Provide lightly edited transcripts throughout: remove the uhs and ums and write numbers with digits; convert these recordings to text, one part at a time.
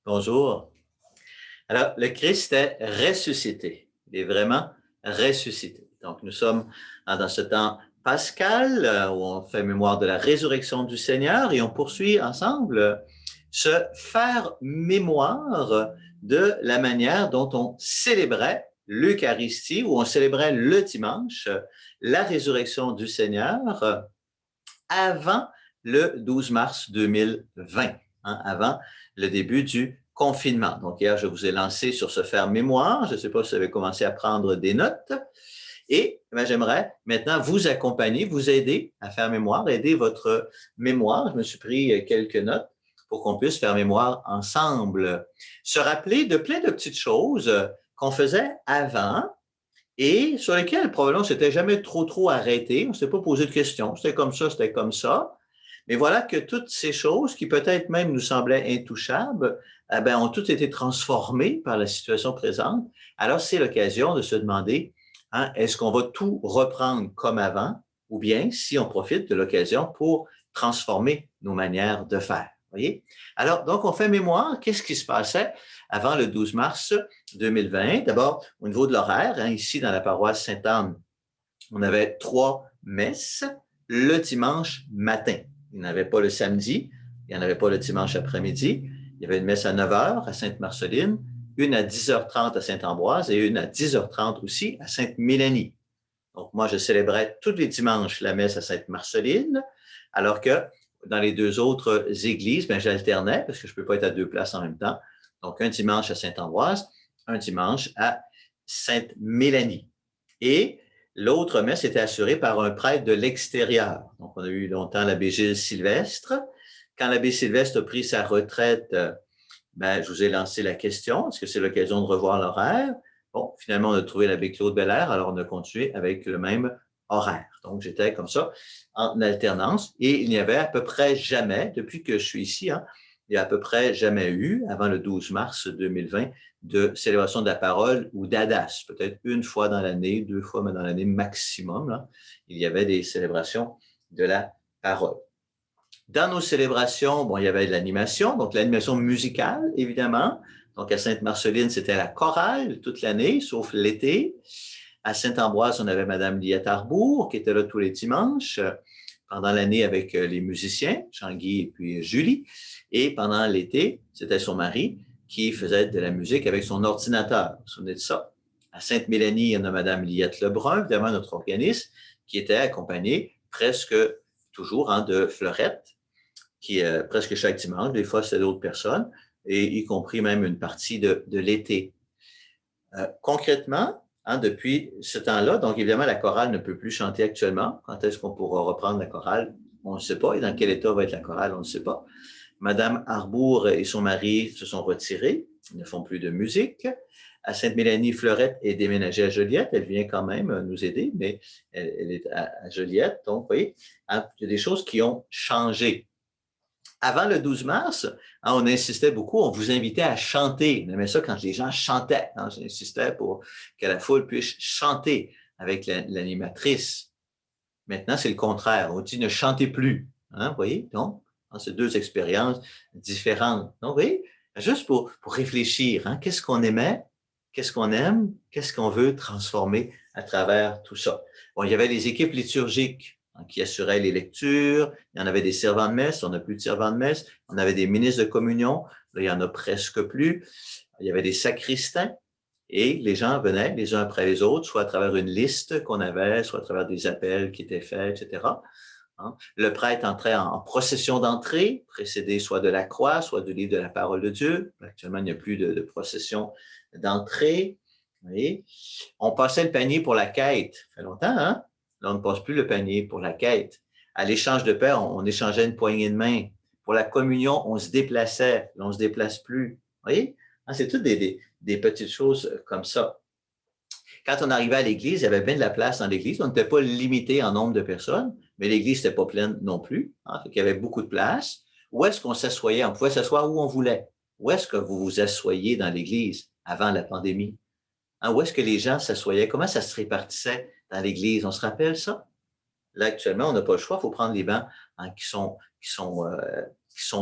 Bonjour. Alors, le Christ est ressuscité. Il est vraiment ressuscité. Donc, nous sommes dans ce temps pascal où on fait mémoire de la résurrection du Seigneur et on poursuit ensemble se faire mémoire de la manière dont on célébrait l'Eucharistie, où on célébrait le dimanche la résurrection du Seigneur avant le 12 mars 2020, avant le début du confinement. Donc, hier, je vous ai lancé sur se faire mémoire. Je ne sais pas si vous avez commencé à prendre des notes. Et j'aimerais maintenant vous accompagner, vous aider à faire mémoire, aider votre mémoire. Je me suis pris quelques notes pour qu'on puisse faire mémoire ensemble. Se rappeler de plein de petites choses qu'on faisait avant et sur lesquelles probablement on ne s'était jamais trop arrêté. On ne s'était pas posé de questions. C'était comme ça, c'était comme ça. Mais voilà que toutes ces choses qui peut-être même nous semblaient intouchables, ont toutes été transformées par la situation présente. Alors, c'est l'occasion de se demander, est-ce qu'on va tout reprendre comme avant ou bien si on profite de l'occasion pour transformer nos manières de faire. Voyez? Alors, donc, on fait mémoire. Qu'est-ce qui se passait avant le 12 mars 2020? D'abord, au niveau de l'horaire, ici dans la paroisse Sainte-Anne, on avait 3 messes le dimanche matin. Il n'y en avait pas le samedi, il n'y en avait pas le dimanche après-midi. Il y avait une messe à 9 h à Sainte-Marceline, une à 10h30 à Saint-Ambroise et une à 10h30 aussi à Sainte-Mélanie. Donc, moi, je célébrais tous les dimanches la messe à Sainte-Marceline, alors que dans les deux autres églises, j'alternais parce que je ne peux pas être à 2 places en même temps. Donc, un dimanche à Sainte-Ambroise, un dimanche à Sainte-Mélanie. Et l'autre messe était assurée par un prêtre de l'extérieur. Donc, on a eu longtemps l'abbé Gilles Sylvestre. Quand l'abbé Sylvestre a pris sa retraite, je vous ai lancé la question, est-ce que c'est l'occasion de revoir l'horaire? Bon, finalement, on a trouvé l'abbé Claude Belair, alors on a continué avec le même horaire. Donc, j'étais comme ça en alternance et il n'y avait à peu près jamais, depuis que je suis ici, il n'y a à peu près jamais eu, avant le 12 mars 2020, de célébration de la parole ou d'ADAS. Peut-être une fois dans l'année, 2 fois dans l'année maximum, là, il y avait des célébrations de la parole. Dans nos célébrations, il y avait de l'animation, donc l'animation musicale, évidemment. Donc, à Sainte-Marceline, c'était la chorale toute l'année, sauf l'été. À Saint-Ambroise, on avait Madame Liette Arbour, qui était là tous les dimanches, pendant l'année avec les musiciens, Jean-Guy et puis Julie. Et pendant l'été, c'était son mari qui faisait de la musique avec son ordinateur. Vous vous souvenez de ça? À Sainte-Mélanie, il y en a Madame Liette Lebrun, évidemment notre organiste, qui était accompagné presque toujours de Fleurette, qui presque chaque dimanche, des fois c'est d'autres personnes, et y compris même une partie de l'été. Concrètement, depuis ce temps-là, donc évidemment la chorale ne peut plus chanter actuellement. Quand est-ce qu'on pourra reprendre la chorale? On ne sait pas. Et dans quel état va être la chorale? On ne sait pas. Madame Arbour et son mari se sont retirés, ils ne font plus de musique. À Sainte-Mélanie, Fleurette est déménagée à Joliette. Elle vient quand même nous aider, mais elle est à Joliette. Donc, vous voyez, il y a des choses qui ont changé. Avant le 12 mars, on insistait beaucoup, on vous invitait à chanter. On aimait ça quand les gens chantaient. J'insistais pour que la foule puisse chanter avec l'animatrice. Maintenant, c'est le contraire. On dit ne chantez plus. Vous voyez? Donc, c'est 2 expériences différentes. Donc, vous voyez, juste pour réfléchir, qu'est-ce qu'on aimait, qu'est-ce qu'on aime, qu'est-ce qu'on veut transformer à travers tout ça. Bon, il y avait les équipes liturgiques qui assuraient les lectures. Il y en avait des servants de messe. On n'a plus de servants de messe. On avait des ministres de communion. Là, il n'y en a presque plus. Il y avait des sacristains. Et les gens venaient les uns après les autres, soit à travers une liste qu'on avait, soit à travers des appels qui étaient faits, etc. Le prêtre entrait en procession d'entrée, précédé soit de la croix, soit du livre de la parole de Dieu. Actuellement, il n'y a plus de procession d'entrée. Oui. On passait le panier pour la quête. Ça fait longtemps, hein? Là, on ne passe plus le panier pour la quête. À l'échange de paix, on échangeait une poignée de main. Pour la communion, on se déplaçait. Là, on ne se déplace plus. Vous voyez? C'est toutes des petites choses comme ça. Quand on arrivait à l'église, il y avait bien de la place dans l'église. On n'était pas limité en nombre de personnes, mais l'église n'était pas pleine non plus. Hein, il y avait beaucoup de place. Où est-ce qu'on s'assoyait? On pouvait s'asseoir où on voulait. Où est-ce que vous vous assoyez dans l'église avant la pandémie? Hein, où est-ce que les gens s'assoyaient? Comment ça se répartissait dans l'église? On se rappelle ça? Là, actuellement, on n'a pas le choix. Il faut prendre les bancs hein, qui sont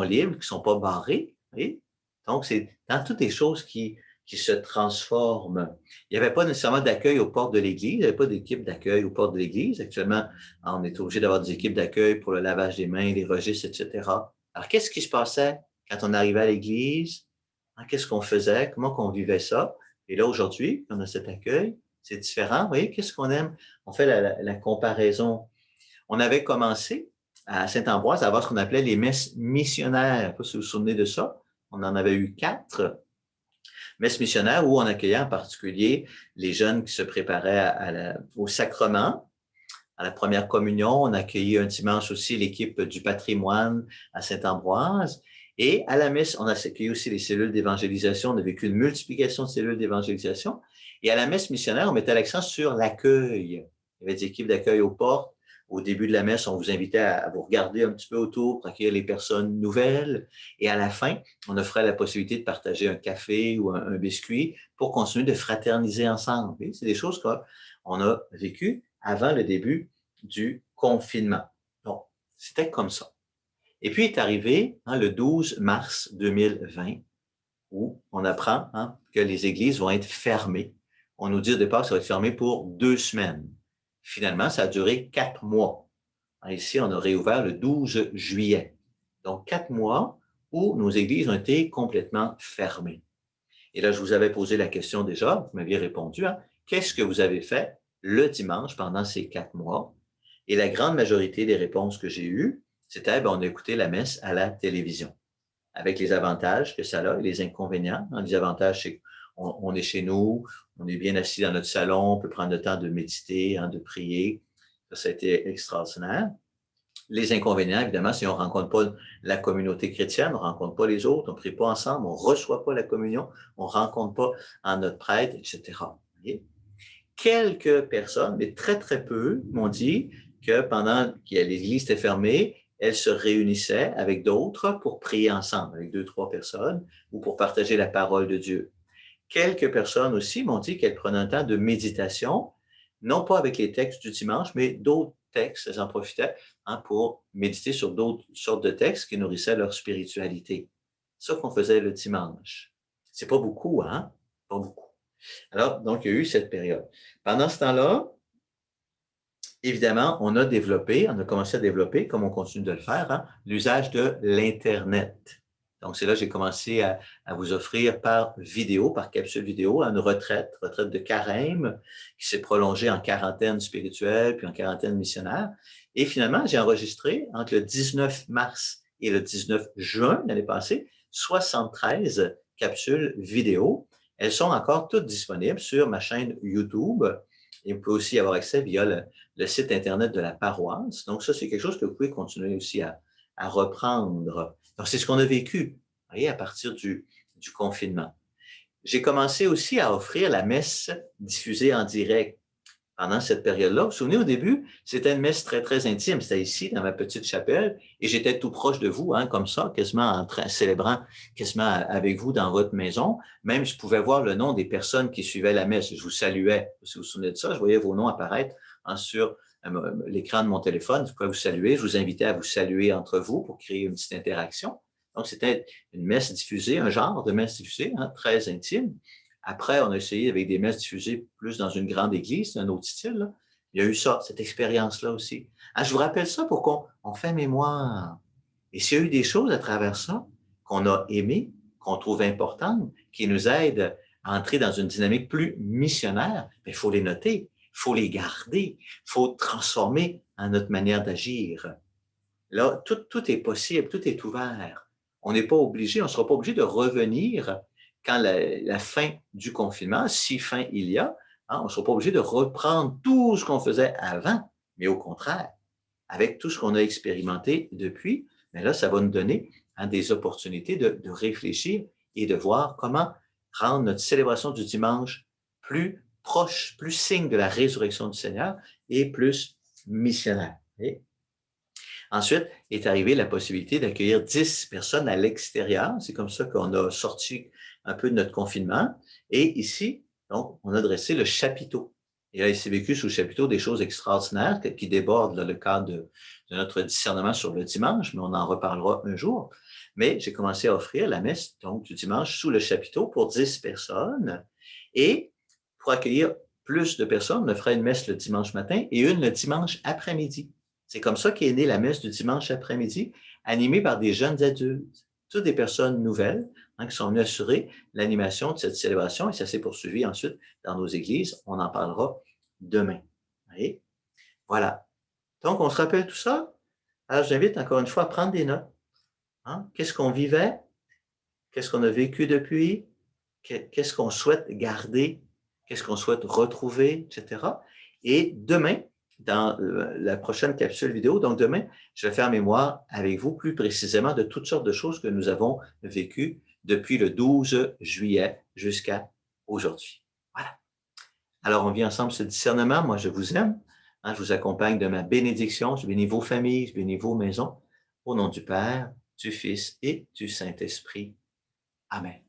libres, qui ne sont pas barrés. Oui? Donc, c'est dans toutes les choses qui se transforment. Il n'y avait pas nécessairement d'accueil aux portes de l'Église. Il n'y avait pas d'équipe d'accueil aux portes de l'Église. Actuellement, on est obligé d'avoir des équipes d'accueil pour le lavage des mains, les registres, etc. Alors, qu'est-ce qui se passait quand on arrivait à l'Église? Qu'est-ce qu'on faisait? Comment qu'on vivait ça? Et là, aujourd'hui, on a cet accueil. C'est différent. Vous voyez, qu'est-ce qu'on aime? On fait la comparaison. On avait commencé à Saint-Ambroise à avoir ce qu'on appelait les messes missionnaires. Je ne sais pas si vous vous souvenez de ça. On en avait eu 4 messes missionnaires où on accueillait en particulier les jeunes qui se préparaient au sacrement, à la première communion. On a accueilli un dimanche aussi l'équipe du patrimoine à Saint-Ambroise. Et à la messe, on a accueilli aussi les cellules d'évangélisation. On a vécu une multiplication de cellules d'évangélisation. Et à la messe missionnaire, on mettait l'accent sur l'accueil. Il y avait des équipes d'accueil aux portes. Au début de la messe, on vous invitait à vous regarder un petit peu autour pour accueillir les personnes nouvelles. Et à la fin, on offrait la possibilité de partager un café ou un biscuit pour continuer de fraterniser ensemble. C'est des choses qu'on a vécues avant le début du confinement. Donc, c'était comme ça. Et puis est arrivé le 12 mars 2020 où on apprend que les églises vont être fermées. On nous dit au départ que ça va être fermé pour 2 semaines. Finalement, ça a duré 4 mois. Ici, on a réouvert le 12 juillet. Donc, 4 mois où nos églises ont été complètement fermées. Et là, je vous avais posé la question déjà, vous m'aviez répondu, qu'est-ce que vous avez fait le dimanche pendant ces 4 mois? Et la grande majorité des réponses que j'ai eues, c'était, on a écouté la messe à la télévision, avec les avantages que ça a et les inconvénients. Les avantages, c'est qu'on est chez nous, on est bien assis dans notre salon, on peut prendre le temps de méditer, de prier. Ça a été extraordinaire. Les inconvénients, évidemment, si on ne rencontre pas la communauté chrétienne, on ne rencontre pas les autres, on ne prie pas ensemble, on ne reçoit pas la communion, on ne rencontre pas notre prêtre, etc. Voyez? Quelques personnes, mais très, très peu, m'ont dit que pendant que l'Église était fermée, elles se réunissaient avec d'autres pour prier ensemble, avec 2, 3 personnes, ou pour partager la parole de Dieu. Quelques personnes aussi m'ont dit qu'elles prenaient un temps de méditation, non pas avec les textes du dimanche, mais d'autres textes. Elles en profitaient pour méditer sur d'autres sortes de textes qui nourrissaient leur spiritualité. C'est ça qu'on faisait le dimanche. C'est pas beaucoup, hein? Pas beaucoup. Alors, donc, il y a eu cette période. Pendant ce temps-là, évidemment, on a commencé à développer, comme on continue de le faire, l'usage de l'Internet. Donc, c'est là que j'ai commencé à vous offrir par vidéo, par capsule vidéo, une retraite de carême, qui s'est prolongée en quarantaine spirituelle, puis en quarantaine missionnaire. Et finalement, j'ai enregistré entre le 19 mars et le 19 juin l'année passée 73 capsules vidéo. Elles sont encore toutes disponibles sur ma chaîne YouTube. Et vous pouvez aussi y avoir accès via le site Internet de la paroisse. Donc, ça, c'est quelque chose que vous pouvez continuer aussi à reprendre. Donc, c'est ce qu'on a vécu, vous voyez, à partir du confinement. J'ai commencé aussi à offrir la messe diffusée en direct pendant cette période-là. Vous vous souvenez, au début, c'était une messe très, très intime. C'était ici, dans ma petite chapelle, et j'étais tout proche de vous, comme ça, quasiment célébrant quasiment avec vous dans votre maison. Même, je pouvais voir le nom des personnes qui suivaient la messe. Je vous saluais. Si vous vous souvenez de ça, je voyais vos noms apparaître sur l'écran de mon téléphone. Je pouvais vous saluer. Je vous invitais à vous saluer entre vous pour créer une petite interaction. Donc, c'était une messe diffusée, un genre de messe diffusée, très intime. Après, on a essayé avec des messes diffusées plus dans une grande église, c'est un autre style. Là. Il y a eu ça, cette expérience-là aussi. Je vous rappelle ça pour qu'on fait mémoire. Et s'il y a eu des choses à travers ça qu'on a aimées, qu'on trouve importantes, qui nous aident à entrer dans une dynamique plus missionnaire, il faut les noter, il faut les garder, il faut transformer notre manière d'agir. Là, tout est possible, tout est ouvert. On n'est pas obligé, on ne sera pas obligé de revenir quand la fin du confinement, si fin il y a, on ne sera pas obligé de reprendre tout ce qu'on faisait avant, mais au contraire, avec tout ce qu'on a expérimenté depuis, mais là, ça va nous donner des opportunités de réfléchir et de voir comment rendre notre célébration du dimanche plus proche, plus signe de la résurrection du Seigneur et plus missionnaire. Et ensuite est arrivée la possibilité d'accueillir 10 personnes à l'extérieur. C'est comme ça qu'on a sorti un peu de notre confinement. Et ici, donc, on a dressé le chapiteau. Et là, il s'est vécu sous le chapiteau des choses extraordinaires qui débordent là, le cadre de notre discernement sur le dimanche, mais on en reparlera un jour. Mais j'ai commencé à offrir la messe donc, du dimanche sous le chapiteau pour 10 personnes. Et pour accueillir plus de personnes, on ferait une messe le dimanche matin et une le dimanche après-midi. C'est comme ça qu'est née la messe du dimanche après-midi, animée par des jeunes adultes, toutes des personnes nouvelles qui sont venues assurer l'animation de cette célébration et ça s'est poursuivi ensuite dans nos églises. On en parlera demain. Et voilà. Donc, on se rappelle tout ça? Alors, j'invite encore une fois à prendre des notes. Qu'est-ce qu'on vivait? Qu'est-ce qu'on a vécu depuis? Qu'est-ce qu'on souhaite garder? Qu'est-ce qu'on souhaite retrouver, etc. Et demain, dans la prochaine capsule vidéo, donc demain, je vais faire mémoire avec vous plus précisément de toutes sortes de choses que nous avons vécues depuis le 12 juillet jusqu'à aujourd'hui. Voilà. Alors, on vit ensemble ce discernement. Moi, je vous aime. Je vous accompagne de ma bénédiction. Je bénis vos familles, je bénis vos maisons. Au nom du Père, du Fils et du Saint-Esprit. Amen.